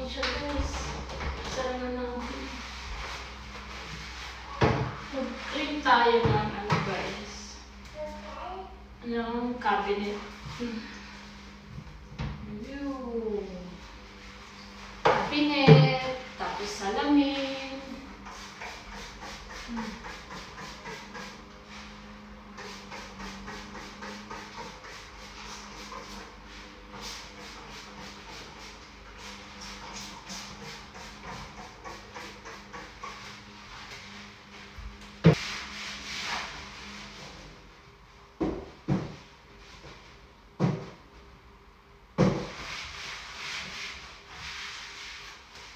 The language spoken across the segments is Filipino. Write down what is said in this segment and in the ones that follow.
din siya, guys. Sara na natin. Mag-clean tayo ng ano, guys. Yung cabinet. Cabinet. Tapos salamin.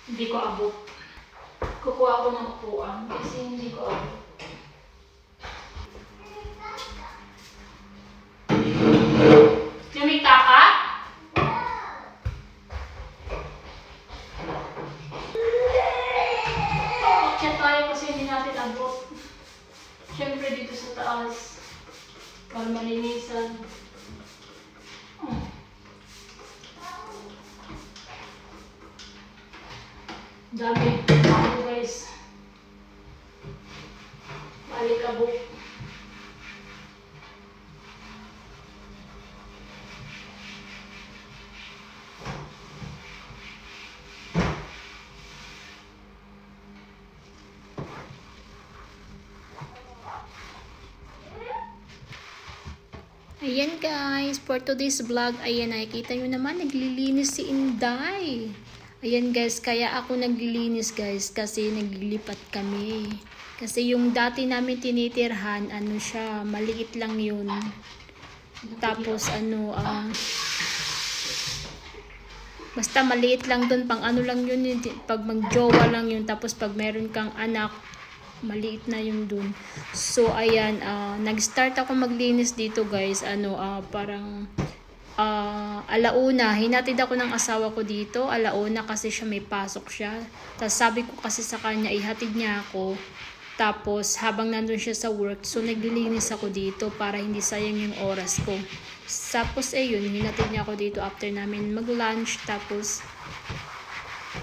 Hindi ko abot. Kukuha ako ng upuan kasi hindi ko abot. Yung may tapa? Akyat tayo kasi hindi natin abot. Siyempre dito sa taas. Para malinisan. Dami. Ako guys. Malikabok. Ayan guys, for today's vlog, ayan nakikita nyo naman, naglilinis si Inday. Ayan guys, kaya ako naglilinis guys, kasi naglilipat kami. Kasi yung dati namin tinitirhan, ano siya, maliit lang yun. Tapos ano, basta maliit lang dun, pang ano lang yun, pag magjowa lang yun. Tapos pag meron kang anak, maliit na yun dun. So ayan, nag-start ako maglinis dito guys, parang alauna, hinatid ako ng asawa ko dito, alauna kasi siya may pasok siya. Tapos sabi ko kasi sa kanya, ihatid niya ako. Tapos habang nandun siya sa work, so naglilinis ako dito para hindi sayang yung oras ko. Tapos yun, hinatid niya ako dito after namin mag-lunch. Tapos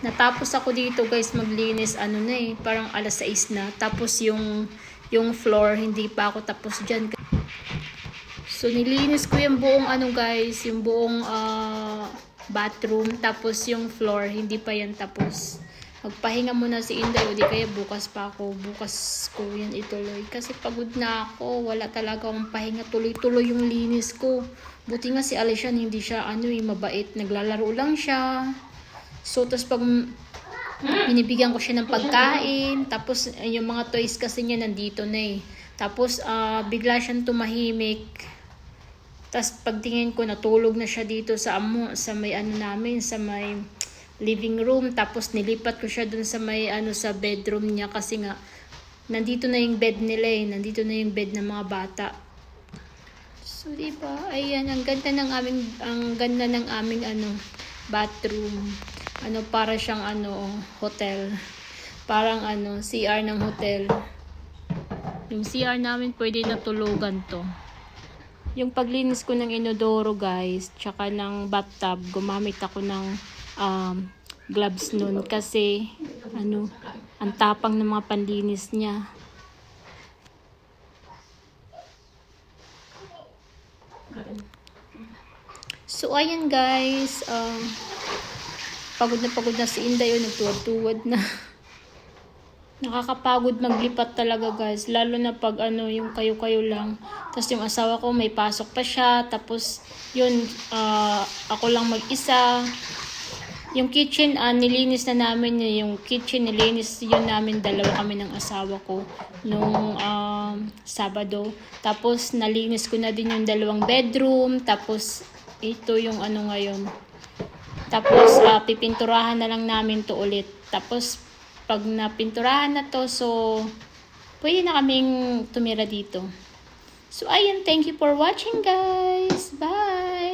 natapos ako dito guys maglinis, parang alas 6 na. Tapos yung floor, hindi pa ako tapos dyan. So nilinis ko yung buong guys, yung buong bathroom. Tapos yung floor, hindi pa yan tapos. Magpahinga muna si Inday, o di kaya bukas pa ako. Bukas ko yan ituloy. Kasi pagod na ako, wala talaga akong pahinga. Tuloy-tuloy yung linis ko. Buti nga si Alician, hindi siya mabait. Naglalaro lang siya. So, tapos pag binibigyan ko siya ng pagkain, tapos yung mga toys kasi niya nandito na Tapos, bigla siyang tumahimik. Tapos, pagtingin ko, natulog na siya dito sa may namin, sa may living room. Tapos, nilipat ko siya dun sa may, sa bedroom niya kasi nga, nandito na yung bed nila Nandito na yung bed ng mga bata. So, diba? Ayan, ang ganda ng aming, bathroom. Para siyang hotel. Parang CR ng hotel. Yung CR namin pwede na tulugan to. Yung paglinis ko ng inodoro guys, tsaka ng bathtub, gumamit ako ng gloves nun kasi ang tapang ng mga panlinis niya. So ayan guys, pagod na si Inday, nagtuwad-tuwad na. Nakakapagod maglipat talaga guys, lalo na pag yung kayo-kayo lang. Tapos yung asawa ko may pasok pa siya, tapos yun, ako lang mag-isa. Yung kitchen, nilinis na namin yung kitchen, nilinis yun namin, dalawa kami ng asawa ko nung Sabado. Tapos nalinis ko na din yung dalawang bedroom, tapos ito yung ngayon. Tapos pipinturahan na lang namin to ulit. Tapos pag napinturahan na to, so pwede na kaming tumira dito. So ayun, thank you for watching guys. Bye!